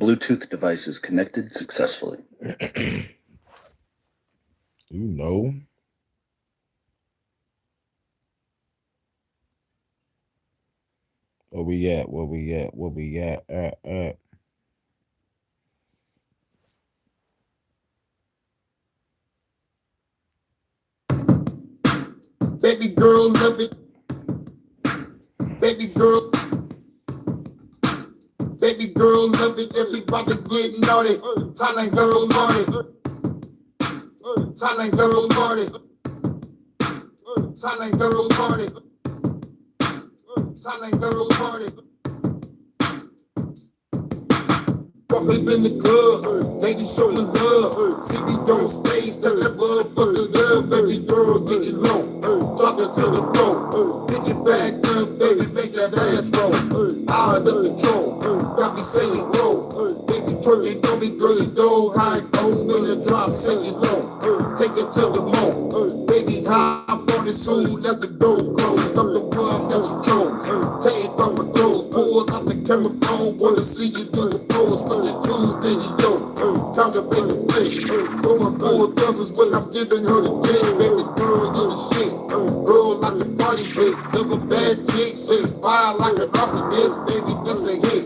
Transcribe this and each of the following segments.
Bluetooth device is connected successfully. You know. Where we at? Where we at? Where we at? Baby girl, love it. Baby girl. Baby girl, love it. Everybody get naughty. Thailand girl, naughty. Thailand girl, naughty. Thailand girl, naughty. Thailand girl, naughty. Walking in the club, ladies showing love. See me on stage, tell that motherfucker love. Baby girl, get it low, drop it to the floor. Pick it back up, baby, make that ass roll. Out of control, got me saying whoa. Baby twerking on me, girl, you know how it go. When the drop, say it low, take it to the moon. Baby, hop on it soon as the door close. I'm the one that was chose. Take off my clothes, pull out the camera phone, wanna see you do the pose. Tuesday, yo, time to make a flip. Going 4 when I'm giving her the dick. Baby girl, you the shit. Girl like a party bitch. Look a bad chick, shit. Fire like an arsonist. Baby, this a hit.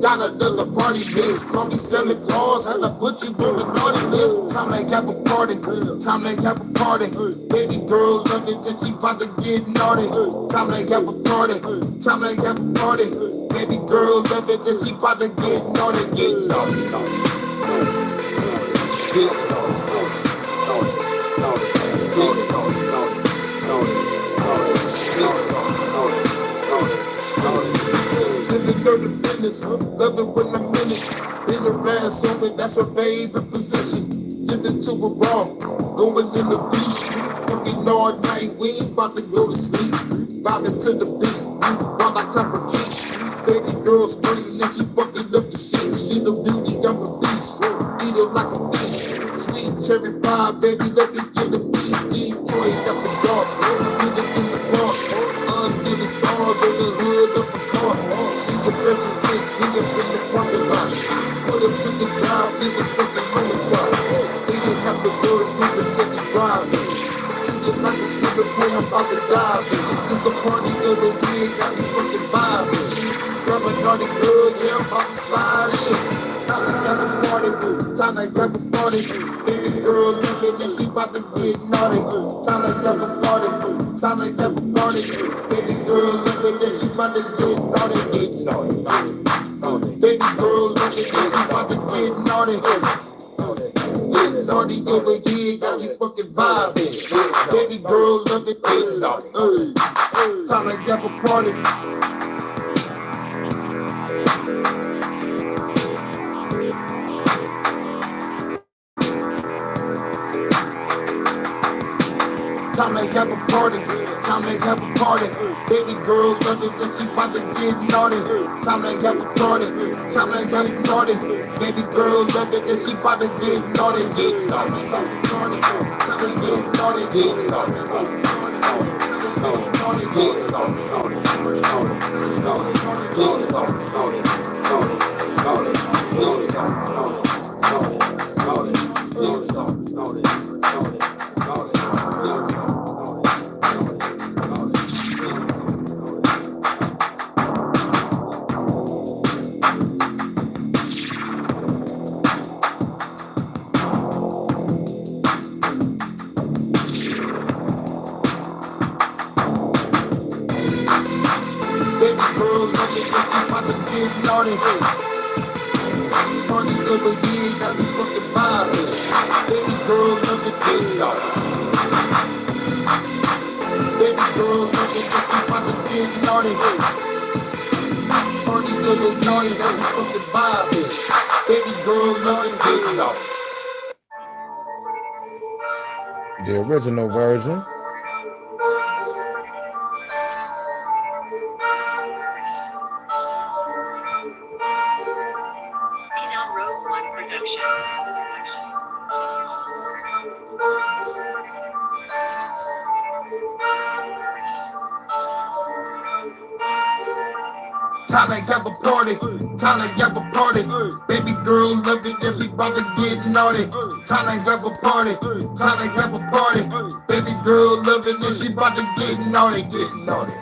Got another party bitch. Call me Santa Claus. Had to put you on the naughty list. Time to have a party. Time to have a party. Baby girl, love it. Then she about to get naughty. Time to have a party. Time to have a party. Baby girl, love it, then she bout to get naughty, get naughty, naughty. Get naughty, naughty, naughty, get naughty, naughty, naughty, naughty, get naughty, naughty, naughty. Living dirty business, love it when I'm in it. Been a ass on it, that's her favorite position. Living to a raw, going in the beat. Fucking all night, we ain't about to go to sleep. Vibing to the beat, while I clap her cheeks. Baby girl screaming and she fucking up the shit. She the beauty of a beast. Eat her like a fish. Sweet cherry pie, baby, let me get a piece. Detroit up the dark. Get it in the park. Under the stars on the hood of a car. She the very bitch, we up in the parking lot. Put up to the job, leave us fucking on the car. We ain't have to work, we can take the drive. Treat it like a swimming pool, I'm about to dive in. It's a party over here, got me fucking vibing. Grab a naughty girl, yeah, I'm about to slide in. Time to have a party, time to have a party. Baby girl, look at this, she about to get naughty. Time to have a party, time to have a party. Baby girl, look at this, she about to get naughty, get naughty, naughty, naughty. Baby girl, look at this, she about to get naughty. Get naughty over here, got me fucking vibing. Baby girl, look at this, time to have a party. Time to have a party, time to have a party. Baby girl, love it, then she about to get naughty. Time to have a party, time to get naughty. Baby girl, love it, then she about to get naughty. Get naughty, have a party, time to get naughty. Get naughty, have a party, time to get naughty. Get naughty, naughty, naughty, naughty, naughty, naughty, naughty, naughty, naughty, naughty, naughty, naughty, naughty, naughty, naughty, naughty, naughty, naughty. Naughty, party over here, got me fucking vibing. Baby girl, love it, get naughty. Baby girl, love it, she about to get naughty. Party over here, got me fucking vibing. Baby girl, love it, get naughty. The original version. Time to have a party, time to have a party. Baby girl love it, if she bout to get naughty. Time to have a party, time to have a party. Baby girl love it, if she bout to get naughty, get naughty.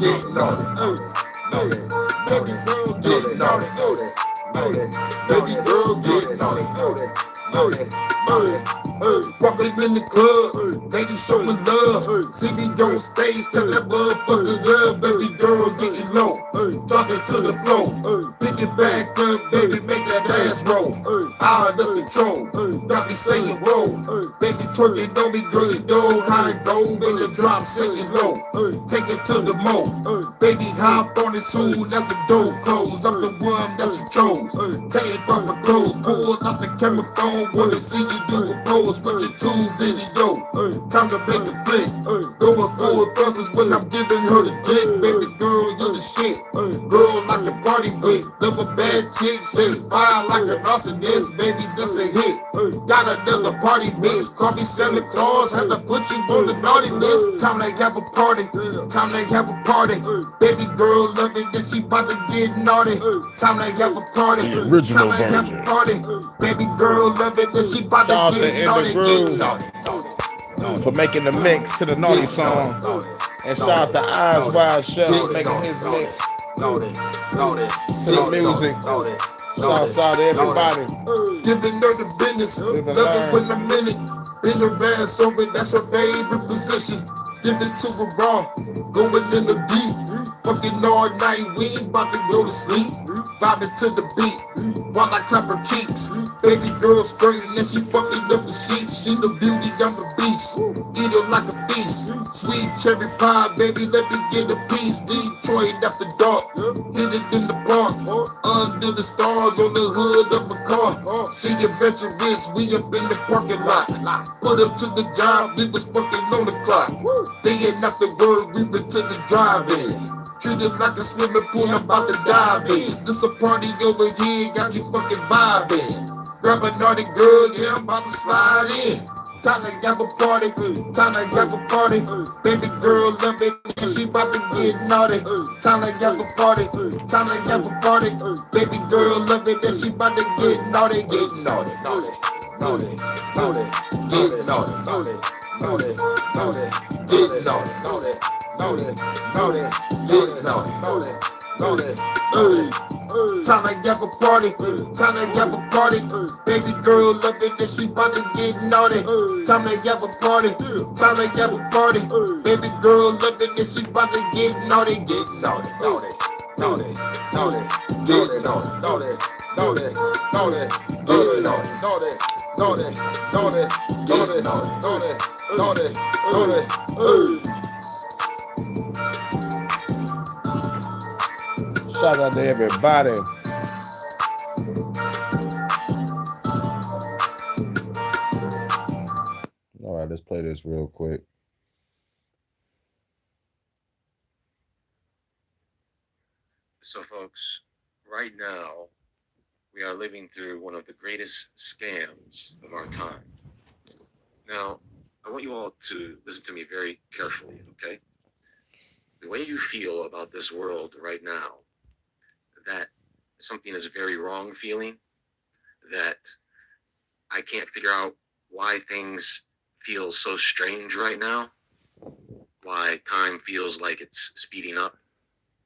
Get naughty, baby girl get naughty, baby girl get naughty. Walking in the club, lady show me love. See me on stage, tell that motherfucker love. Baby girl getting low, dropping to the floor. Pick it back up, baby, make that ass roll. Out of control, got me saying roll. Baby twerking on me, girl, you know how it go. When the drop singing low, take it to the mo. Baby hop on it soon as the door close. I'm the one that you chose. Take off my clothes, pull out the camera phone. Wanna see you do a pose. With your tune video, time to make a flick. Going forward brothers when I'm giving her the dick. Baby girl, you the shit. Girl like a party with. Love a bad chick, say fire like an arsonist. Baby, this a hit. Got another party mix. Call me Santa Claus, had to put you on the naughty list. Time to have a party, time to have a party. Baby girl love it, that she bout to get naughty. Time to have a party, The original time to have a version. party. Baby girl love it, that she bout to Shout out to get In naughty. the Groove for making the mix to the naughty song. And shout out to Eyes Wide Shut for making his mix to the music. Shouts out to everybody. Giving her the business, Live and love it learn. when I'm in it. Bend her ass over, that's her favorite position. Give it to her raw, going in the deep. Fucking all night, we ain't about to go to sleep. Vibing to the beat, while I clap her cheeks. Baby girl skirting and she fucking up the sheets. She the beauty, I'm the beast. Eat her like a feast. Sweet cherry pie, baby, let me get a piece. Detroit after dark, did it in the park. Under the stars on the hood of a car. She adventurous, we up in the parking lot. Put up to the job, we was fucking on the clock. Day and after work, we went to the drive-in. Treated like a swimming pool, I'm about to dive in. This a party over here, got you fucking vibing. Grab a naughty girl, yeah, I'm about to slide in. Time to have a party, time to have a party. Baby girl love it, and she about to get naughty. Time to have a party, time to have a party. Baby girl love it, and she about to get naughty, get naughty, naughty, naughty, get naughty, naughty, naughty, naughty, get naughty, naughty. Naughty, naughty, get naughty, naughty, naughty, naughty. Time to have a party, time to have a party. Baby girl love it, and she bout to get naughty. Time to have a party, time to have a party. Baby girl love it, and she bout to get naughty, get naughty, naughty, naughty, naughty, get naughty, naughty, naughty, naughty, get naughty, naughty, naughty, naughty, naughty, naughty, naughty, naughty. Shout out to everybody. All right, let's play this real quick. So, folks, right now, we are living through one of the greatest scams of our time. Now, I want you all to listen to me very carefully, okay? The way you feel about this world right now, that something is very wrong feeling, that I can't figure out why things feel so strange right now, why time feels like it's speeding up,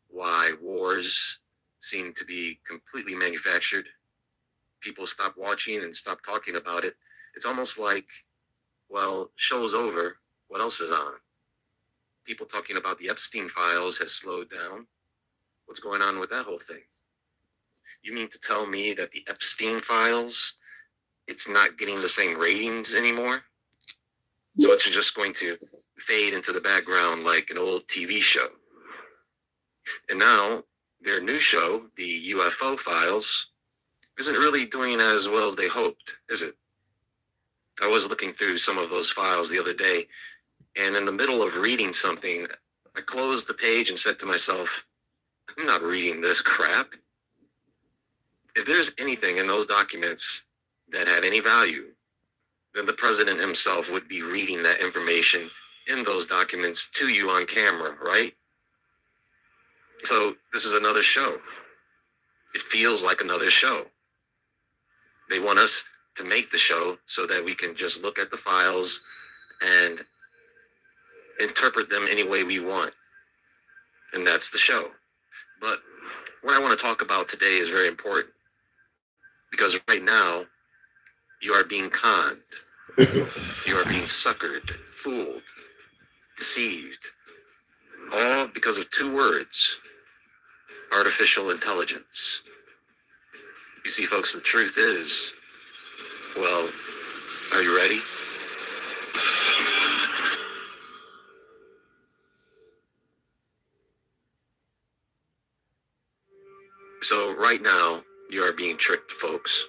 why wars seem to be completely manufactured. People stop watching and stop talking about it. It's almost like, well, show's over, what else is on? People talking about the Epstein files has slowed down. What's going on with that whole thing? You mean to tell me that the Epstein files, it's not getting the same ratings anymore? So it's just going to fade into the background like an old TV show. And now their new show, the UFO files, isn't really doing as well as they hoped, is it? I was looking through some of those files the other day, and in the middle of reading something, I closed the page and said to myself, I'm not reading this crap. If there's anything in those documents that had any value, then the president himself would be reading that information in those documents to you on camera, right? So this is another show. It feels like another show. They want us to make the show so that we can just look at the files and interpret them any way we want. And that's the show. But what I want to talk about today is very important, because right now you are being conned. You are being suckered, fooled, deceived, all because of two words: artificial intelligence. You see, folks, the truth is, well, are you ready? So right now, you are being tricked, folks.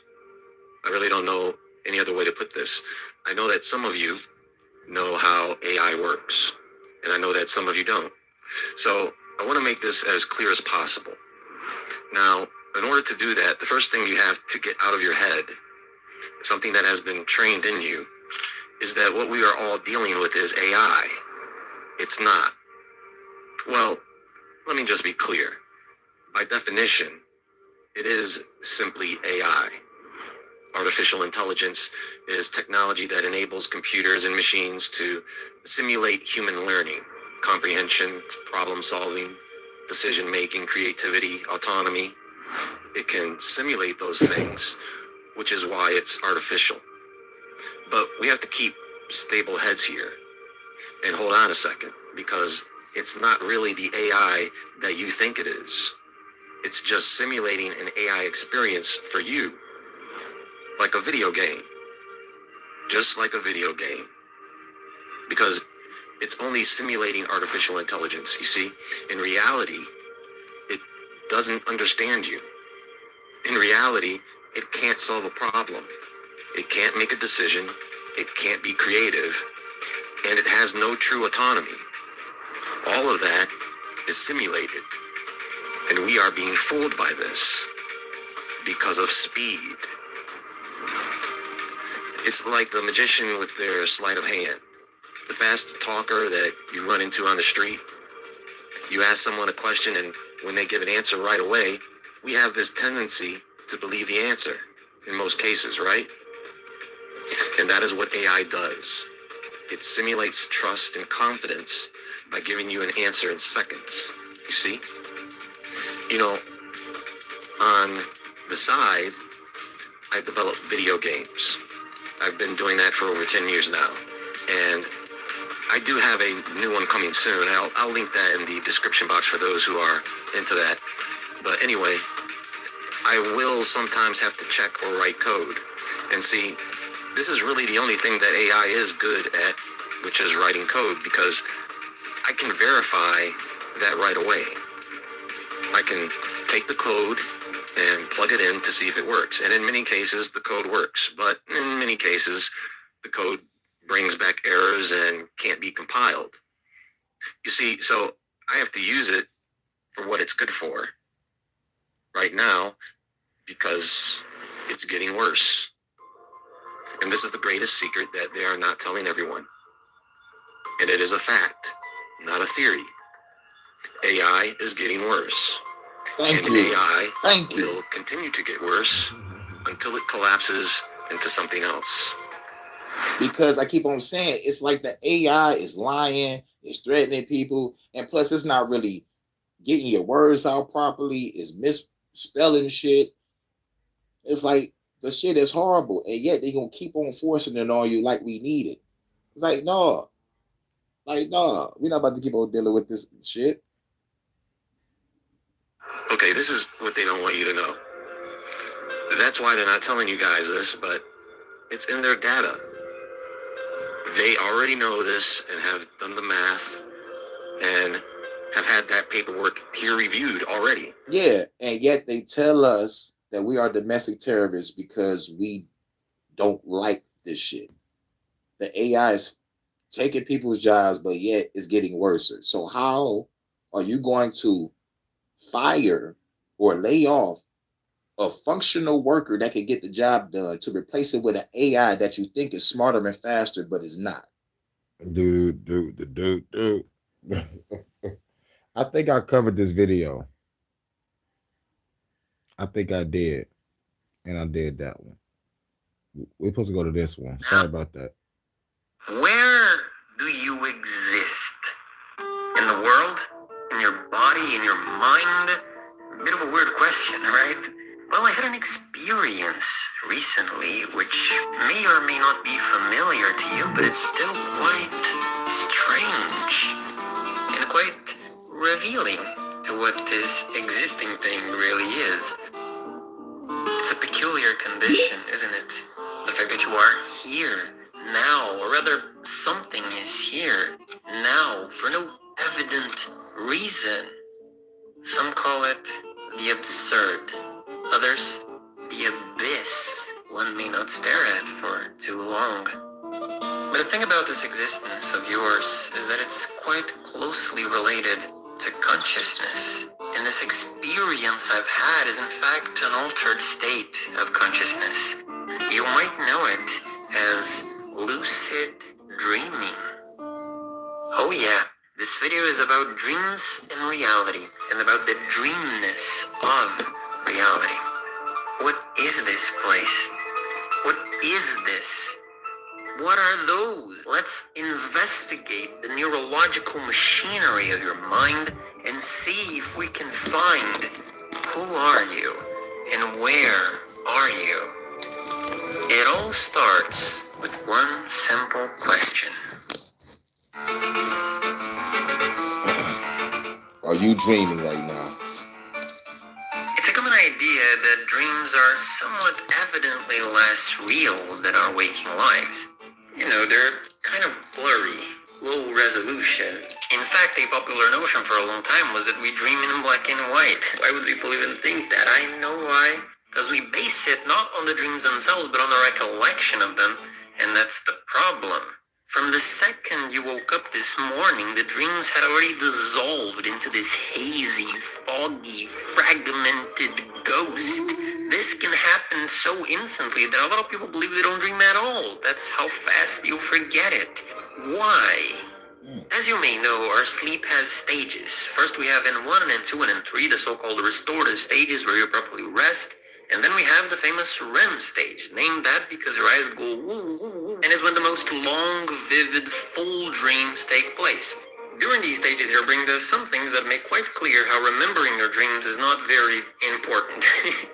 I really don't know any other way to put this. I know that some of you know how AI works, and I know that some of you don't. So I want to make this as clear as possible. Now, in order to do that, the first thing you have to get out of your head, something that has been trained in you, is that what we are all dealing with is AI. It's not. Well, let me just be clear. By definition, it is simply AI. Artificial intelligence is technology that enables computers and machines to simulate human learning, comprehension, problem solving, decision making, creativity, autonomy. It can simulate those things, which is why it's artificial. But we have to keep stable heads here and hold on a second, because it's not really the AI that you think it is. It's just simulating an AI experience for you, like a video game, just like a video game, because it's only simulating artificial intelligence. You see, in reality, it doesn't understand you. In reality, it can't solve a problem. It can't make a decision. It can't be creative, and it has no true autonomy. All of that is simulated, and we are being fooled by this because of speed. It's like the magician with their sleight of hand. The fast talker that you run into on the street. You ask someone a question, and when they give an answer right away, we have this tendency to believe the answer in most cases, right? And that is what AI does. It simulates trust and confidence by giving you an answer in seconds. You see? You know, on the side, I develop video games. I've been doing that for over 10 years now. And I do have a new one coming soon. I'll link that in the description box for those who are into that. But anyway, I will sometimes have to check or write code. And see, this is really the only thing that AI is good at, which is writing code, because I can verify that right away. I can take the code and plug it in to see if it works. And in many cases, the code works. But in many cases, the code brings back errors and can't be compiled. You see, so I have to use it for what it's good for right now, because it's getting worse. And this is the greatest secret that they are not telling everyone. And it is a fact, not a theory. AI is getting worse. Thank and you. AI Thank you. will continue to get worse until it collapses into something else. Because I keep on saying, it's like the AI is lying, it's threatening people, and plus it's not really getting your words out properly, it's misspelling shit. It's like the shit is horrible, and yet they're gonna keep on forcing it on you like we need it. It's like, no. Like, no, we're not about to keep on dealing with this shit. Okay, this is what they don't want you to know. That's why they're not telling you guys this, but it's in their data. They already know this and have done the math and have had that paperwork peer reviewed already. Yeah, and yet they tell us that we are domestic terrorists because we don't like this shit. The AI is taking people's jobs, but yet it's getting worse. So how are you going to fire or lay off a functional worker that can get the job done to replace it with an AI that you think is smarter and faster, but is not? Dude. I think think I covered this video. I think I did. And I did that one. We're supposed to go to this one. Sorry about that. Where do you exist? In the world? In your body? In your mind? A bit of a weird question, right? Well, I had an experience recently which may or may not be familiar to you, but it's still quite strange and quite revealing to what this existing thing really is. It's a peculiar condition, isn't it? The fact that you are here now, or rather, something is here now for no evident reason. Some call it the absurd, others the abyss one may not stare at for too long. But the thing about this existence of yours is that it's quite closely related to consciousness. And this experience I've had is in fact an altered state of consciousness. You might know it as lucid dreaming. Oh yeah, this video is about dreams and reality, and about the dreamness of reality. What is this place? What is this? What are those? Let's investigate the neurological machinery of your mind and see if we can find who are you and where are you. It all starts with one simple question. Are you dreaming right now? It's a common idea that dreams are somewhat evidently less real than our waking lives. You know, they're kind of blurry, low resolution. In fact, a popular notion for a long time was that we dream in black and white. Why would people even think that? I know why. Because we base it not on the dreams themselves, but on the recollection of them. And that's the problem. From the second you woke up this morning, the dreams had already dissolved into this hazy, foggy, fragmented ghost. This can happen so instantly that a lot of people believe they don't dream at all. That's how fast you forget it. Why? As you may know, our sleep has stages. First we have N1 and N2 and N3, the so-called restorative stages where you properly rest. And then we have the famous REM stage, named that because your eyes go woo, woo, woo, and is when the most long, vivid, full dreams take place. During these stages, your brain does some things that make quite clear how remembering your dreams is not very important.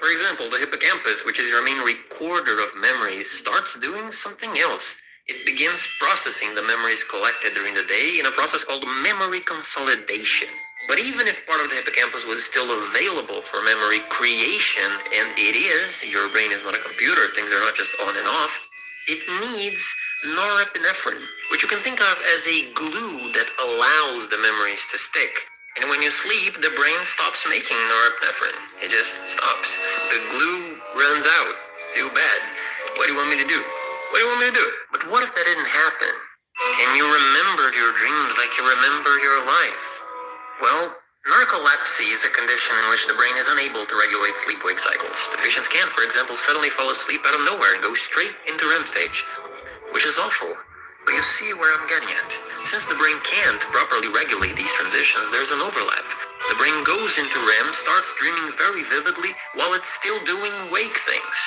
For example, the hippocampus, which is your main recorder of memories, starts doing something else. It begins processing the memories collected during the day in a process called memory consolidation. But even if part of the hippocampus was still available for memory creation, and it is, your brain is not a computer, things are not just on and off, it needs norepinephrine, which you can think of as a glue that allows the memories to stick. And when you sleep, the brain stops making norepinephrine. It just stops. The glue runs out. Too bad. What do you want me to do? What do you want me to do? But what if that didn't happen? And you remembered your dreams like you remember your life? Well, narcolepsy is a condition in which the brain is unable to regulate sleep-wake cycles. The patients can, for example, suddenly fall asleep out of nowhere and go straight into REM stage, which is awful. But you see where I'm getting at. Since the brain can't properly regulate these transitions, there's an overlap. The brain goes into REM, starts dreaming very vividly while it's still doing wake things.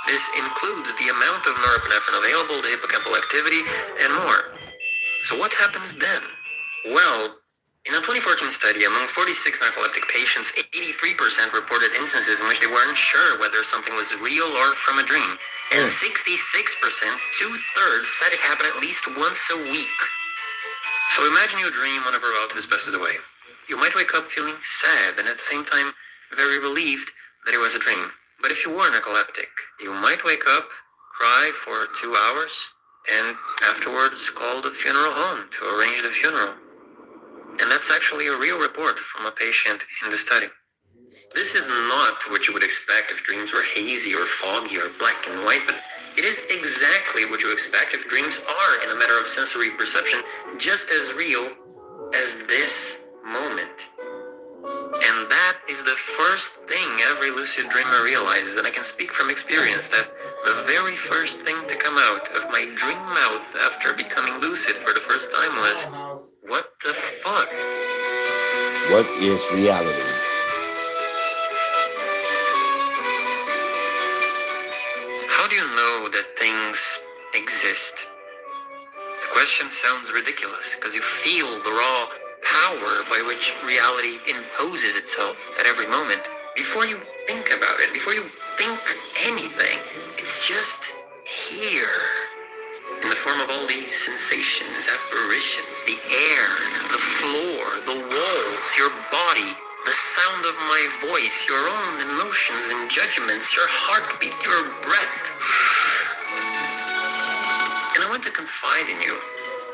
This includes the amount of norepinephrine available, the hippocampal activity, and more. So what happens then? Well, in a 2014 study, among 46 narcoleptic patients, 83% reported instances in which they weren't sure whether something was real or from a dream. And 66%, 2/3, said it happened at least once a week. So imagine you dream one of your relatives passes away. You might wake up feeling sad and at the same time very relieved that it was a dream. But if you were narcoleptic, you might wake up, cry for 2 hours, and afterwards call the funeral home to arrange the funeral. And that's actually a real report from a patient in the study. This is not what you would expect if dreams were hazy or foggy or black and white, but it is exactly what you expect if dreams are, in a matter of sensory perception, just as real as this moment. And that is the first thing every lucid dreamer realizes, and I can speak from experience that the very first thing to come out of my dream mouth after becoming lucid for the first time was, "What the fuck?" What is reality? How do you know that things exist? The question sounds ridiculous because you feel the raw power by which reality imposes itself at every moment. Before you think about it, before you think anything, it's just here. In the form of all these sensations, apparitions, the air, the floor, the walls, your body, the sound of my voice, your own emotions and judgments, your heartbeat, your breath. And I want to confide in you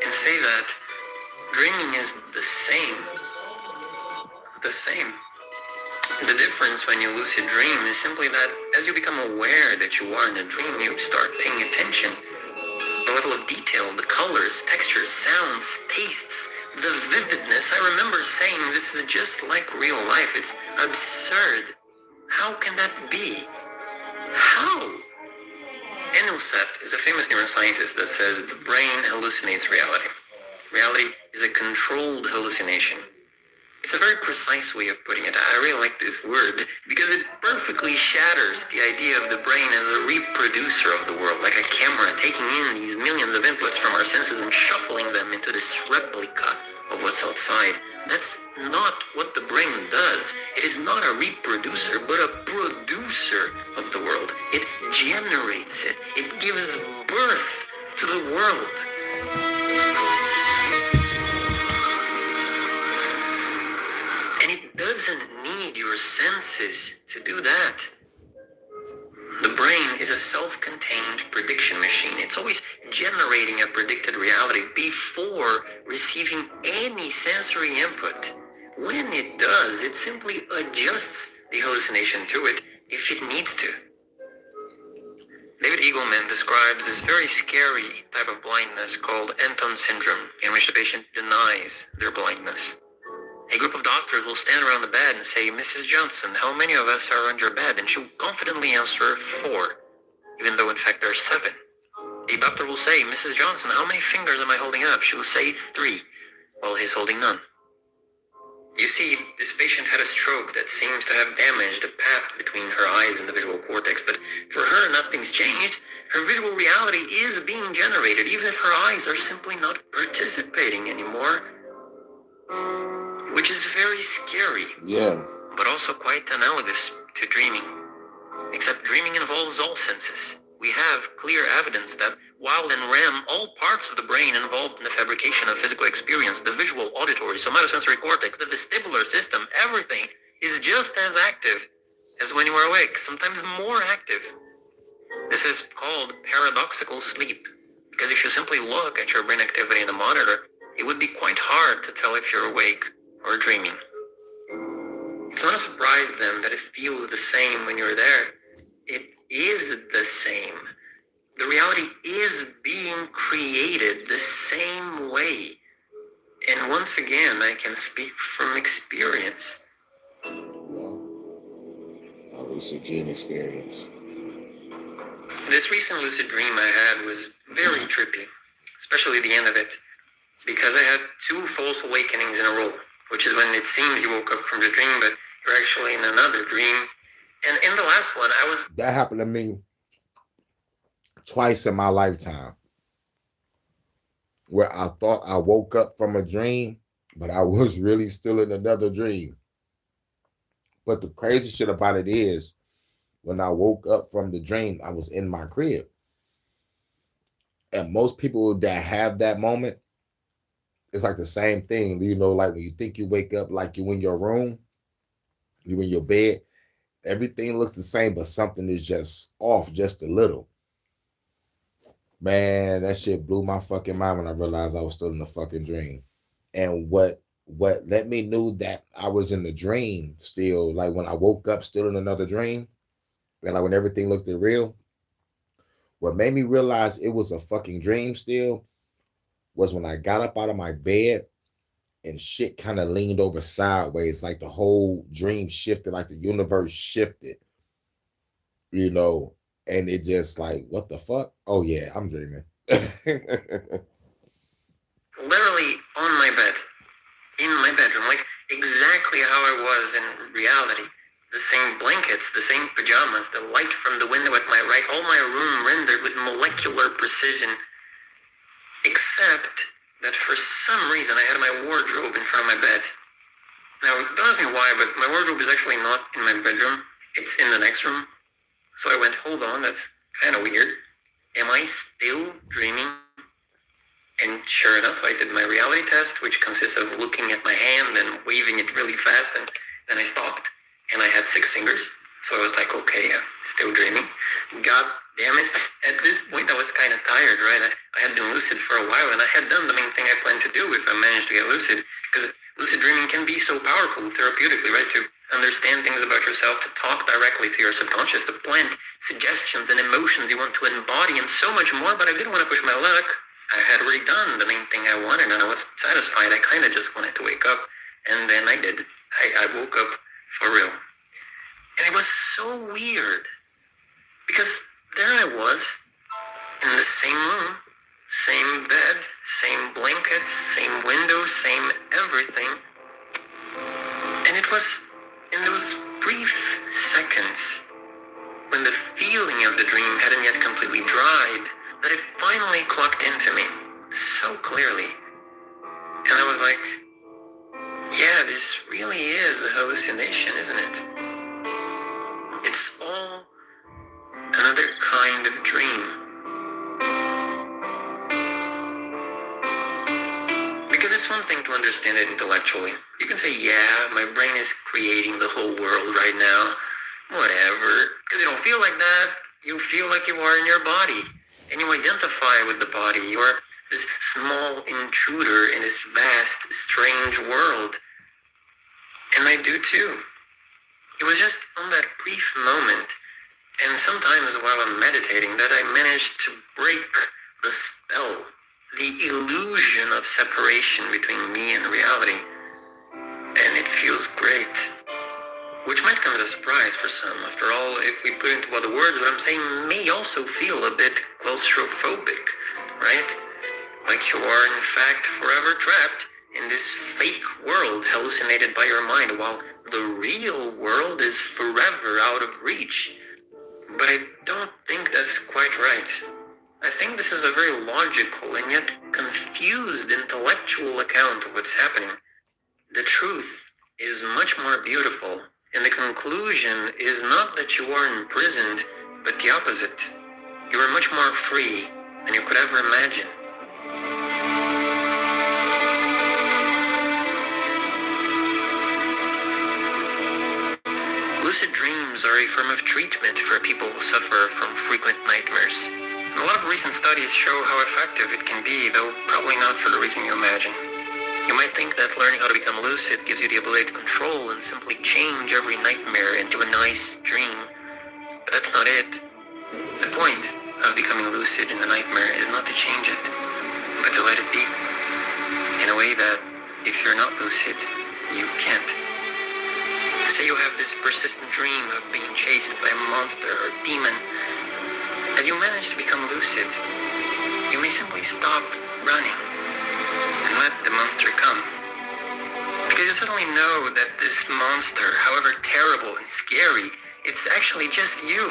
and say that dreaming is the same. The same. The difference when you lucid dream is simply that as you become aware that you are in a dream, you start paying attention. The level of detail, the colors, textures, sounds, tastes, the vividness. I remember saying this is just like real life. It's absurd. How can that be? How? Enil Seth is a famous neuroscientist that says the brain hallucinates reality. Reality is a controlled hallucination. It's a very precise way of putting it. I really like this word because it perfectly shatters the idea of the brain as a reproducer of the world, like a camera taking in these millions of inputs from our senses and shuffling them into this replica of what's outside. That's not what the brain does. It is not a reproducer, but a producer of the world. It generates it. It gives birth to the world. And it doesn't need your senses to do that. The brain is a self-contained prediction machine. It's always generating a predicted reality before receiving any sensory input. When it does, it simply adjusts the hallucination to it if it needs to. David Eagleman describes this very scary type of blindness called Anton syndrome, in which the patient denies their blindness. A group of doctors will stand around the bed and say, "Mrs. Johnson, how many of us are on your bed?" And she'll confidently answer 4, even though in fact there are 7. A doctor will say, "Mrs. Johnson, how many fingers am I holding up?" She will say 3, while he's holding none. You see, this patient had a stroke that seems to have damaged the path between her eyes and the visual cortex, but for her, nothing's changed. Her visual reality is being generated, even if her eyes are simply not participating anymore. Which is very scary. Yeah. But also quite analogous to dreaming. Except dreaming involves all senses. We have clear evidence that while in REM, all parts of the brain involved in the fabrication of physical experience, the visual, auditory, somatosensory cortex, the vestibular system, everything is just as active as when you are awake, sometimes more active. This is called paradoxical sleep, because if you simply look at your brain activity in a monitor, it would be quite hard to tell if you're awake or dreaming. It's not a surprise then that it feels the same when you're there. It is the same. The reality is being created the same way. And once again, I can speak from experience. A lucid dream experience. This recent lucid dream I had was very trippy, especially the end of it, because I had 2 false awakenings in a row, which is when it seemed you woke up from the dream, but you're actually in another dream. And in the last one, That happened to me twice in my lifetime, where I thought I woke up from a dream, but I was really still in another dream. But the crazy shit about it is, when I woke up from the dream, I was in my crib. And most people that have that moment, it's like the same thing. You know, like when you think you wake up, like you in your room, you in your bed, everything looks the same, but something is just off just a little. Man, that shit blew my fucking mind when I realized I was still in the fucking dream. And what let me know that I was in the dream still, like when I woke up still in another dream, and like when everything looked real, what made me realize it was a fucking dream still was when I got up out of my bed and shit kind of leaned over sideways, like the whole dream shifted, like the universe shifted, you know, and it just like, what the fuck? Oh yeah, I'm dreaming. literally on my bed, in my bedroom, like exactly how I was in reality. The same blankets, the same pajamas, the light from the window at my right, all my room rendered with molecular precision, except that for some reason I had my wardrobe in front of my bed. Now, don't ask me why, but my wardrobe is actually not in my bedroom. It's in the next room. So I went, hold on, that's kind of weird. Am I still dreaming? And sure enough, I did my reality test, which consists of looking at my hand and waving it really fast, and then I stopped, and I had 6 fingers. So I was like, okay, yeah, still dreaming. God damn it. At this point, I was kind of tired, right? I had been lucid for a while, and I had done the main thing I planned to do if I managed to get lucid, because lucid dreaming can be so powerful therapeutically, right? To understand things about yourself, to talk directly to your subconscious, to plant suggestions and emotions you want to embody, and so much more, but I didn't want to push my luck. I had already done the main thing I wanted, and I was satisfied. I kind of just wanted to wake up, and then I did. I woke up for real. And it was so weird, because there I was, in the same room, same bed, same blankets, same windows, same everything. And it was in those brief seconds, when the feeling of the dream hadn't yet completely dried, that it finally clocked into me so clearly. And I was like, yeah, this really is a hallucination, isn't it? It's all another kind of dream. Because it's one thing to understand it intellectually. You can say, yeah, my brain is creating the whole world right now. Whatever. Because you don't feel like that. You feel like you are in your body. And you identify with the body. You're this small intruder in this vast, strange world. And I do too. It was just on that brief moment, and sometimes while I'm meditating, that I managed to break the spell, the illusion of separation between me and reality. And it feels great. Which might come as a surprise for some. After all, if we put into other words, what I'm saying may also feel a bit claustrophobic, right? Like you are in fact forever trapped in this fake world hallucinated by your mind, while the real world is forever out of reach. But I don't think that's quite right. I think this is a very logical and yet confused intellectual account of what's happening. The truth is much more beautiful, and the conclusion is not that you are imprisoned, but the opposite. You are much more free than you could ever imagine. Lucid dreams are a form of treatment for people who suffer from frequent nightmares. And a lot of recent studies show how effective it can be, though probably not for the reason you imagine. You might think that learning how to become lucid gives you the ability to control and simply change every nightmare into a nice dream. But that's not it. The point of becoming lucid in a nightmare is not to change it, but to let it be. In a way that, if you're not lucid, you can't. Say you have this persistent dream of being chased by a monster or demon. As you manage to become lucid, you may simply stop running and let the monster come. Because you suddenly know that this monster, however terrible and scary, it's actually just you.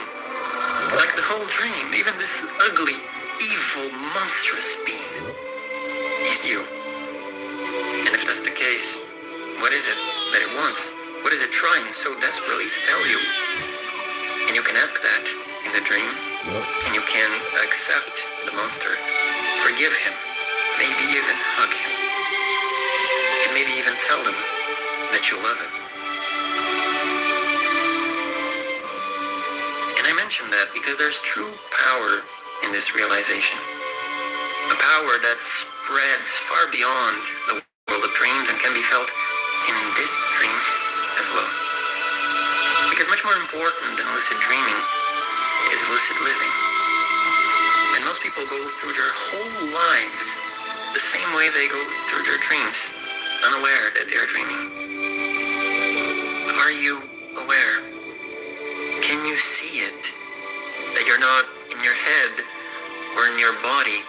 Like the whole dream, even this ugly, evil, monstrous being is you. And if that's the case, what is it that it wants? What is it trying so desperately to tell you? And you can ask that in the dream, and you can accept the monster, forgive him, maybe even hug him, and maybe even tell him that you love him. And I mention that because there's true power in this realization. A power that spreads far beyond the world of dreams and can be felt in this dream as well. Because much more important than lucid dreaming is lucid living. And most people go through their whole lives the same way they go through their dreams, unaware that they are dreaming. Are you aware? Can you see it? That you're not in your head, or in your body,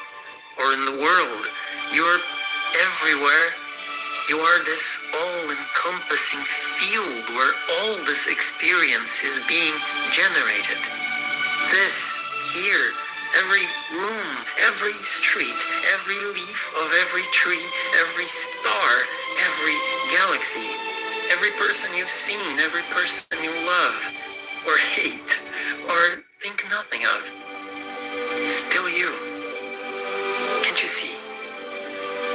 or in the world. You're everywhere, You are this all-encompassing field where all this experience is being generated. This, here, every room, every street, every leaf of every tree, every star, every galaxy, every person you've seen, every person you love, or hate, or think nothing of. Still you. Can't you see?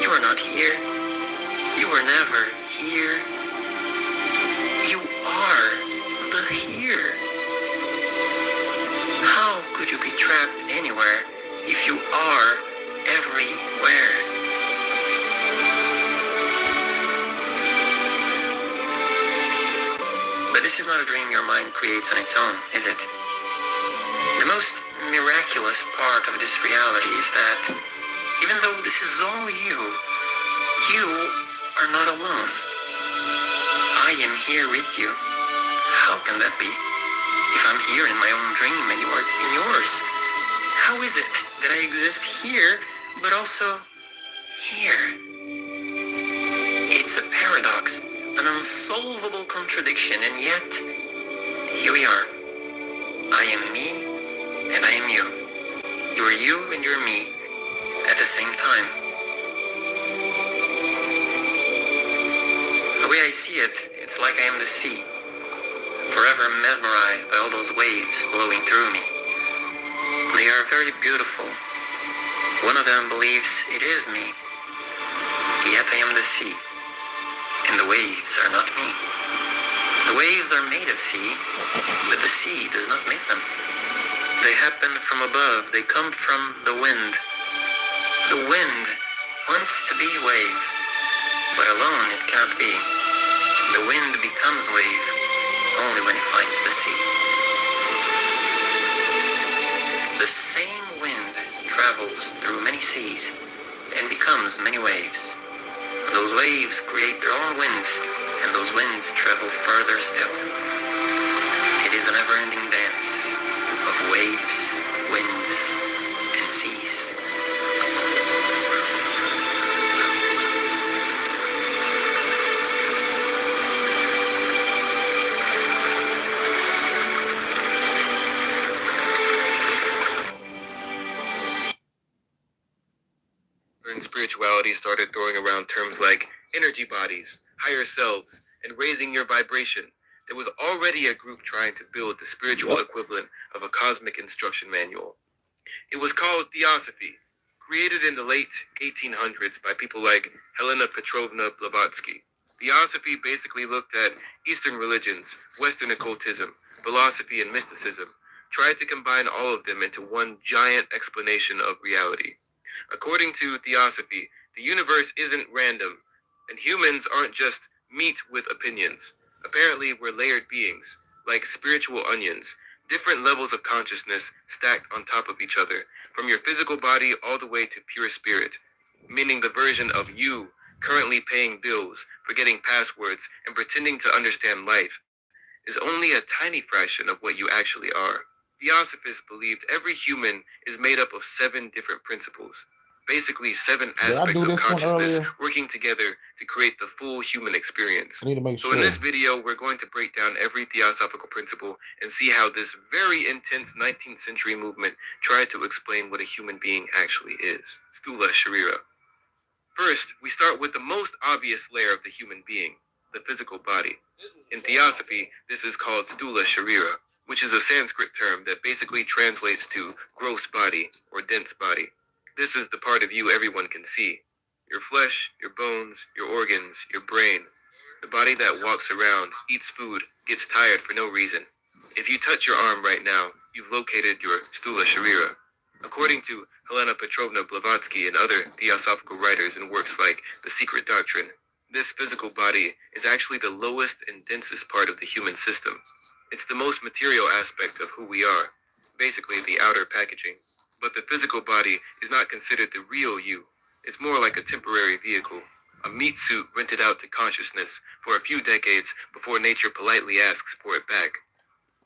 You are not here. You were never here. You are the here. How could you be trapped anywhere if you are everywhere? But this is not a dream your mind creates on its own, is it? The most miraculous part of this reality is that even though this is all you are not alone. I am here with you. How can that be? If I'm here in my own dream and you are in yours, how is it that I exist here, but also here? It's a paradox, an unsolvable contradiction, and yet, here we are. I am me, and I am you. You are you, and you're me, at the same time. The way I see it, it's like I am the sea, forever mesmerized by all those waves flowing through me. They are very beautiful. One of them believes it is me, yet I am the sea, and the waves are not me. The waves are made of sea, but the sea does not make them. They happen from above, they come from the wind. The wind wants to be wave, but alone it can't be. The wind becomes wave only when it finds the sea. The same wind travels through many seas and becomes many waves. Those waves create their own winds, and those winds travel further still. It is a never-ending dance of waves, winds, and seas. Spirituality started throwing around terms like energy bodies, higher selves, and raising your vibration, there was already a group trying to build the spiritual equivalent of a cosmic instruction manual. It was called Theosophy, created in the late 1800s by people like Helena Petrovna Blavatsky. Theosophy basically looked at Eastern religions, Western occultism, philosophy, and mysticism, tried to combine all of them into one giant explanation of reality. According to Theosophy, the universe isn't random, and humans aren't just meat with opinions. Apparently, we're layered beings, like spiritual onions, different levels of consciousness stacked on top of each other, from your physical body all the way to pure spirit, meaning the version of you currently paying bills, forgetting passwords, and pretending to understand life, is only a tiny fraction of what you actually are. Theosophists believed every human is made up of 7 different principles, basically 7 aspects of consciousness working together to create the full human experience. I need to make sure. So in this video, we're going to break down every theosophical principle and see how this very intense 19th century movement tried to explain what a human being actually is. Stula Sharira. First, we start with the most obvious layer of the human being, the physical body. In Theosophy, this is called Stula Sharira, which is a Sanskrit term that basically translates to gross body or dense body. This is the part of you everyone can see. Your flesh, your bones, your organs, your brain. The body that walks around, eats food, gets tired for no reason. If you touch your arm right now, you've located your Stula Sharira. According to Helena Petrovna Blavatsky and other theosophical writers in works like The Secret Doctrine, this physical body is actually the lowest and densest part of the human system. It's the most material aspect of who we are, basically the outer packaging. But the physical body is not considered the real you. It's more like a temporary vehicle, a meat suit rented out to consciousness for a few decades before nature politely asks for it back.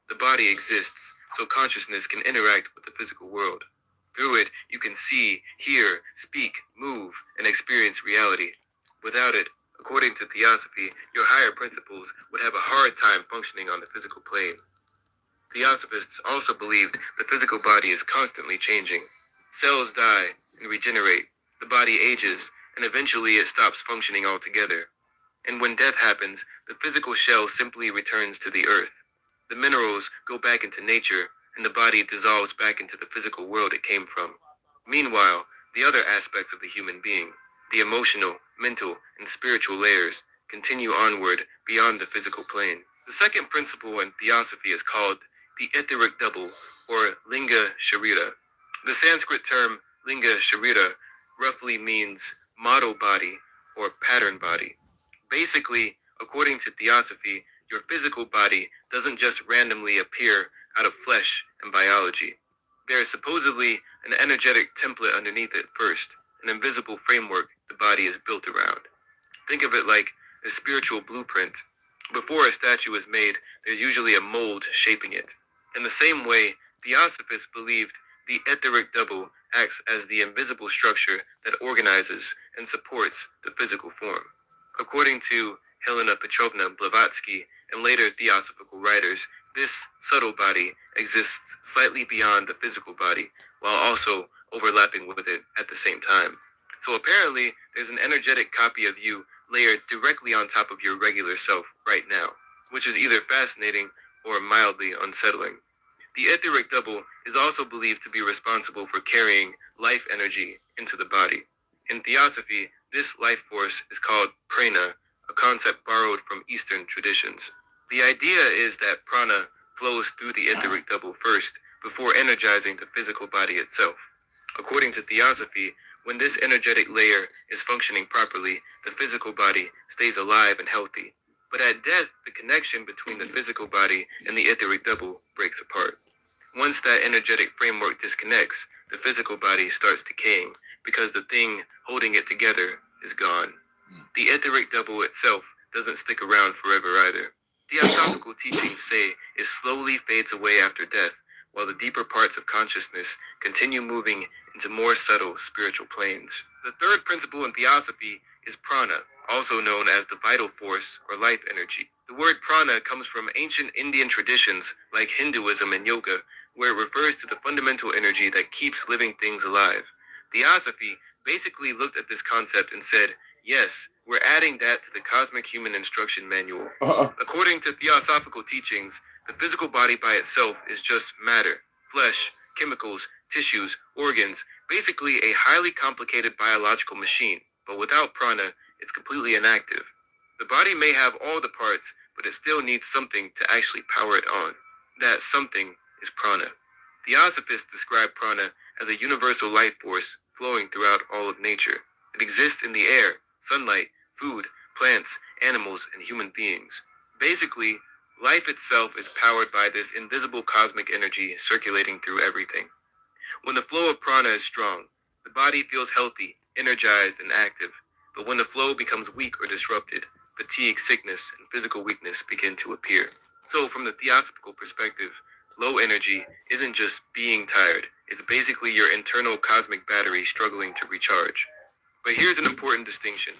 The body exists so consciousness can interact with the physical world. Through it, you can see, hear, speak, move, and experience reality. Without it, a According to Theosophy, your higher principles would have a hard time functioning on the physical plane. Theosophists also believed the physical body is constantly changing. Cells die and regenerate, the body ages, and eventually it stops functioning altogether. And when death happens, the physical shell simply returns to the earth. The minerals go back into nature, and the body dissolves back into the physical world it came from. Meanwhile, the other aspects of the human being, the emotional, mental, and spiritual layers, continue onward beyond the physical plane. The second principle in Theosophy is called the etheric double, or Linga Sharira. The Sanskrit term Linga Sharira roughly means model body or pattern body. Basically, according to Theosophy, your physical body doesn't just randomly appear out of flesh and biology. There is supposedly an energetic template underneath it first, an invisible framework the body is built around. Think of it like a spiritual blueprint. Before a statue is made, there's usually a mold shaping it. In the same way, Theosophists believed the etheric double acts as the invisible structure that organizes and supports the physical form. According to Helena Petrovna Blavatsky and later Theosophical writers, this subtle body exists slightly beyond the physical body, while also overlapping with it at the same time. So apparently, there's an energetic copy of you layered directly on top of your regular self right now, which is either fascinating or mildly unsettling. The etheric double is also believed to be responsible for carrying life energy into the body. In Theosophy, this life force is called prana, a concept borrowed from Eastern traditions. The idea is that prana flows through the etheric double first, before energizing the physical body itself. According to Theosophy, when this energetic layer is functioning properly, the physical body stays alive and healthy. But at death, the connection between the physical body and the etheric double breaks apart. Once that energetic framework disconnects, the physical body starts decaying because the thing holding it together is gone. The etheric double itself doesn't stick around forever either. Theosophical teachings say it slowly fades away after death, while the deeper parts of consciousness continue moving into more subtle spiritual planes. The third principle in Theosophy is prana, also known as the vital force or life energy. The word prana comes from ancient Indian traditions like Hinduism and yoga, where it refers to the fundamental energy that keeps living things alive. Theosophy basically looked at this concept and said, yes, we're adding that to the Cosmic Human Instruction Manual. According to Theosophical teachings, the physical body by itself is just matter, flesh, chemicals, tissues, organs, basically a highly complicated biological machine, but without prana, it's completely inactive. The body may have all the parts, but it still needs something to actually power it on. That something is prana. Theosophists describe prana as a universal life force flowing throughout all of nature. It exists in the air, sunlight, food, plants, animals, and human beings. Basically, life itself is powered by this invisible cosmic energy circulating through everything. When the flow of prana is strong, the body feels healthy, energized, and active. But when the flow becomes weak or disrupted, fatigue, sickness, and physical weakness begin to appear. So from the Theosophical perspective, low energy isn't just being tired. It's basically your internal cosmic battery struggling to recharge. But here's an important distinction.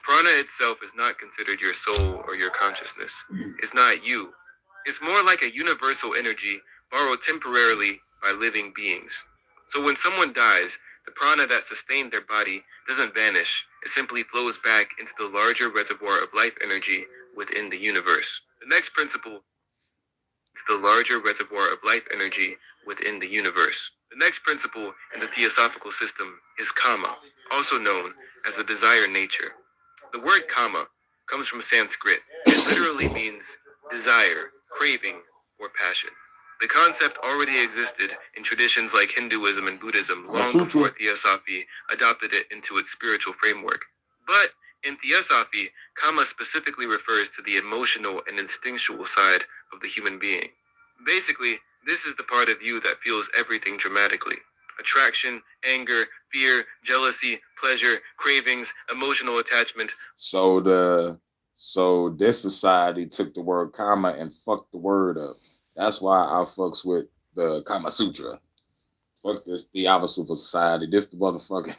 Prana itself is not considered your soul or your consciousness. It's not you. It's more like a universal energy borrowed temporarily by living beings. So when someone dies, the prana that sustained their body doesn't vanish. It simply flows back into the larger reservoir of life energy within the universe. The next principle is the larger reservoir of life energy within the universe. The next principle in the Theosophical system is kama, also known as the desire nature. The word kama comes from Sanskrit. It literally means desire, craving, or passion. The concept already existed in traditions like Hinduism and Buddhism long before Theosophy adopted it into its spiritual framework. But in Theosophy, kama specifically refers to the emotional and instinctual side of the human being. Basically, this is the part of you that feels everything dramatically. Attraction, anger, fear, jealousy, pleasure, cravings, emotional attachment. So this society took the word kama and fucked the word up. That's why I fucks with the Kama Sutra. Fuck this Theosophical society. This the motherfucker.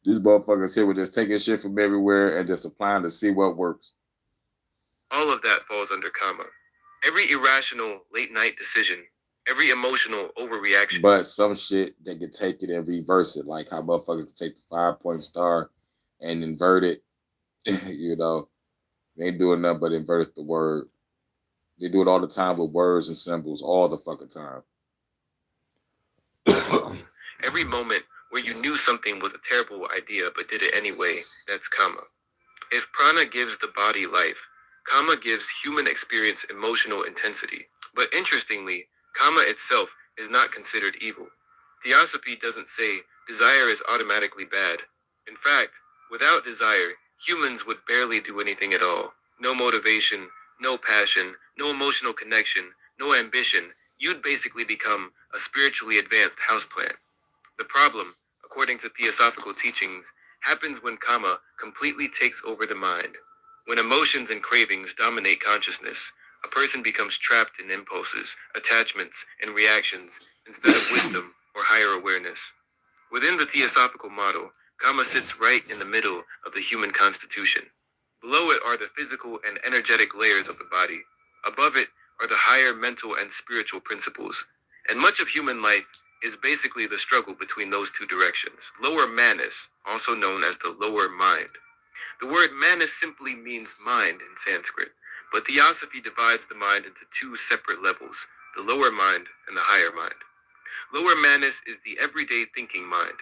These motherfuckers here were just taking shit from everywhere and just applying to see what works. All of that falls under karma. Every irrational late-night decision, every emotional overreaction. But some shit, they can take it and reverse it, like how motherfuckers can take the 5-point star and invert it. You know, they ain't doing nothing but invert the word. They do it all the time with words and symbols, all the fucking time. Every moment where you knew something was a terrible idea but did it anyway, that's karma. If prana gives the body life, karma gives human experience emotional intensity. But interestingly, karma itself is not considered evil. Theosophy doesn't say desire is automatically bad. In fact, without desire, humans would barely do anything at all. No motivation, no passion, no emotional connection, no ambition. You'd basically become a spiritually advanced houseplant. The problem, according to theosophical teachings, happens when karma completely takes over the mind. When emotions and cravings dominate consciousness, a person becomes trapped in impulses, attachments, and reactions instead of wisdom or higher awareness. Within the theosophical model, karma sits right in the middle of the human constitution. Below it are the physical and energetic layers of the body. Above it are the higher mental and spiritual principles. And much of human life is basically the struggle between those two directions. Lower manas, also known as the lower mind. The word manas simply means mind in Sanskrit, but theosophy divides the mind into two separate levels, the lower mind and the higher mind. Lower manas is the everyday thinking mind,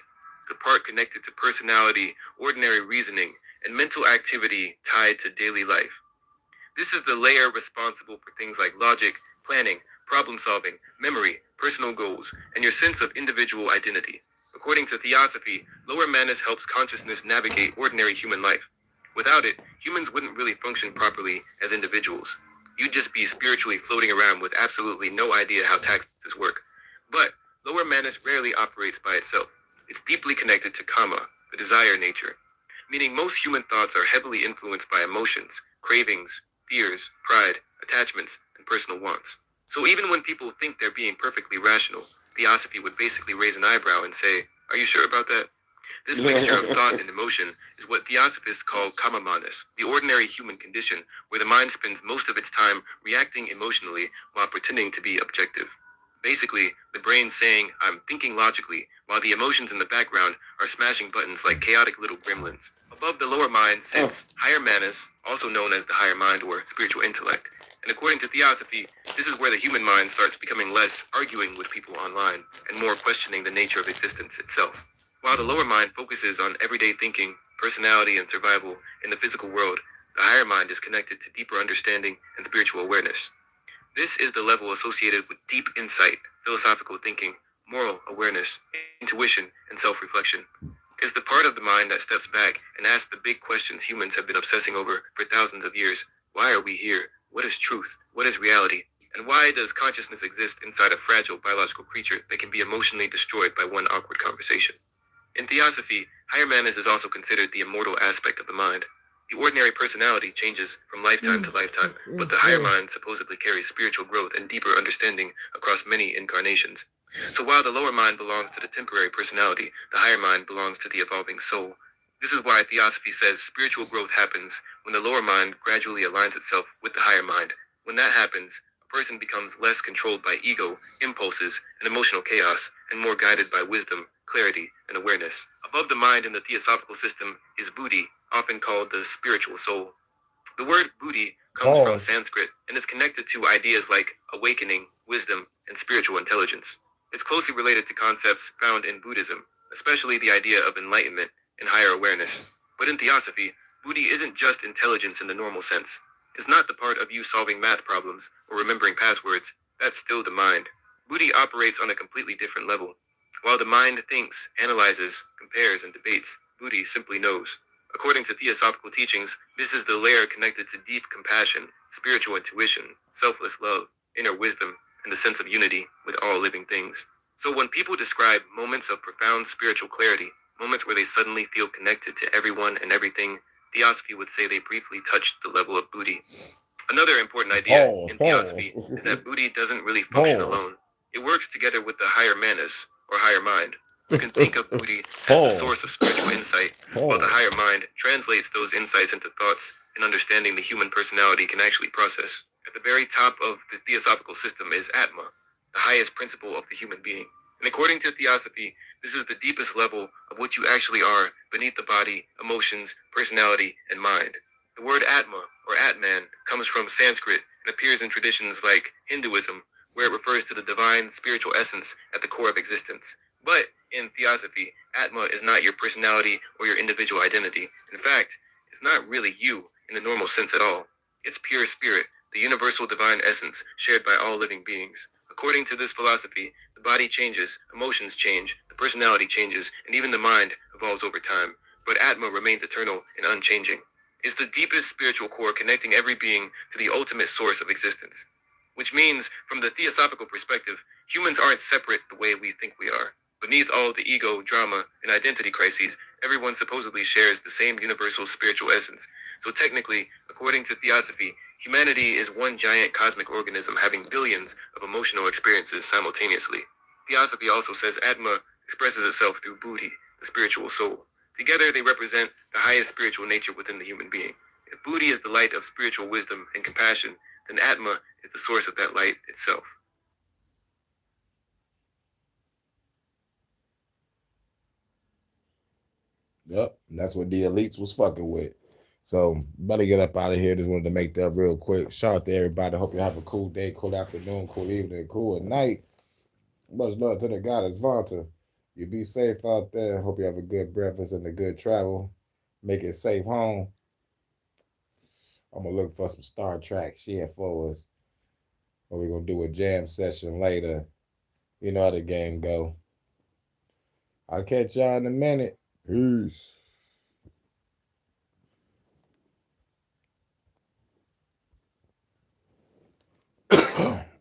the part connected to personality, ordinary reasoning, and mental activity tied to daily life. This is the layer responsible for things like logic, planning, problem solving, memory, personal goals, and your sense of individual identity. According to theosophy, lower manas helps consciousness navigate ordinary human life. Without it, humans wouldn't really function properly as individuals. You'd just be spiritually floating around with absolutely no idea how taxes work. But lower manas rarely operates by itself. It's deeply connected to karma, the desire nature, meaning most human thoughts are heavily influenced by emotions, cravings, fears, pride, attachments, and personal wants. So even when people think they're being perfectly rational, theosophy would basically raise an eyebrow and say, "Are you sure about that?" This mixture of thought and emotion is what theosophists call kama manas, the ordinary human condition where the mind spends most of its time reacting emotionally while pretending to be objective. Basically, the brain's saying, "I'm thinking logically," while the emotions in the background are smashing buttons like chaotic little gremlins. Above the lower mind sits higher manas, also known as the higher mind or spiritual intellect. And according to theosophy, this is where the human mind starts becoming less arguing with people online and more questioning the nature of existence itself. While the lower mind focuses on everyday thinking, personality, and survival in the physical world, the higher mind is connected to deeper understanding and spiritual awareness. This is the level associated with deep insight, philosophical thinking, moral awareness, intuition, and self-reflection. It's the part of the mind that steps back and asks the big questions humans have been obsessing over for thousands of years. Why are we here? What is truth? What is reality? And why does consciousness exist inside a fragile biological creature that can be emotionally destroyed by one awkward conversation? In theosophy, higher manas is also considered the immortal aspect of the mind. The ordinary personality changes from lifetime to lifetime, but the higher mind supposedly carries spiritual growth and deeper understanding across many incarnations. So while the lower mind belongs to the temporary personality, the higher mind belongs to the evolving soul. This is why theosophy says spiritual growth happens when the lower mind gradually aligns itself with the higher mind. When that happens, a person becomes less controlled by ego, impulses, and emotional chaos, and more guided by wisdom, clarity, and awareness. Above the mind in the theosophical system is buddhi, often called the spiritual soul. The word buddhi comes from Sanskrit and is connected to ideas like awakening, wisdom, and spiritual intelligence. It's closely related to concepts found in Buddhism, especially the idea of enlightenment and higher awareness. But in theosophy, buddhi isn't just intelligence in the normal sense. It's not the part of you solving math problems or remembering passwords. That's still the mind. Buddhi operates on a completely different level. While the mind thinks, analyzes, compares, and debates, buddhi simply knows. According to theosophical teachings, this is the layer connected to deep compassion, spiritual intuition, selfless love, inner wisdom, and the sense of unity with all living things. So when people describe moments of profound spiritual clarity, moments where they suddenly feel connected to everyone and everything, theosophy would say they briefly touched the level of buddhi. Another important idea in theosophy is that buddhi doesn't really function alone. It works together with the higher manas, or higher mind. You can think of Buddhi as the source of spiritual insight, while the higher mind translates those insights into thoughts and understanding the human personality can actually process. At the very top of the theosophical system is Atma, the highest principle of the human being. And according to theosophy, this is the deepest level of what you actually are beneath the body, emotions, personality, and mind. The word Atma, or Atman, comes from Sanskrit and appears in traditions like Hinduism, where it refers to the divine spiritual essence at the core of existence. But in theosophy, Atma is not your personality or your individual identity. In fact, it's not really you in the normal sense at all. It's pure spirit, the universal divine essence shared by all living beings. According to this philosophy, the body changes, emotions change, the personality changes, and even the mind evolves over time. But Atma remains eternal and unchanging. It's the deepest spiritual core connecting every being to the ultimate source of existence. Which means, from the theosophical perspective, humans aren't separate the way we think we are. Beneath all the ego, drama, and identity crises, everyone supposedly shares the same universal spiritual essence. So technically, according to theosophy, humanity is one giant cosmic organism having billions of emotional experiences simultaneously. Theosophy also says Atma expresses itself through Buddhi, the spiritual soul. Together, they represent the highest spiritual nature within the human being. If Buddhi is the light of spiritual wisdom and compassion, then Atma is the source of that light itself. Yep, and that's what the elites was fucking with. So, better get up out of here. Just wanted to make that real quick. Shout out to everybody. Hope you have a cool day, cool afternoon, cool evening, cool at night. Much love to the goddess Vanta. You be safe out there. Hope you have a good breakfast and a good travel. Make it safe home. I'm going to look for some Star Trek shit for us. Or we're going to do a jam session later. You know how the game go. I'll catch y'all in a minute. Peace.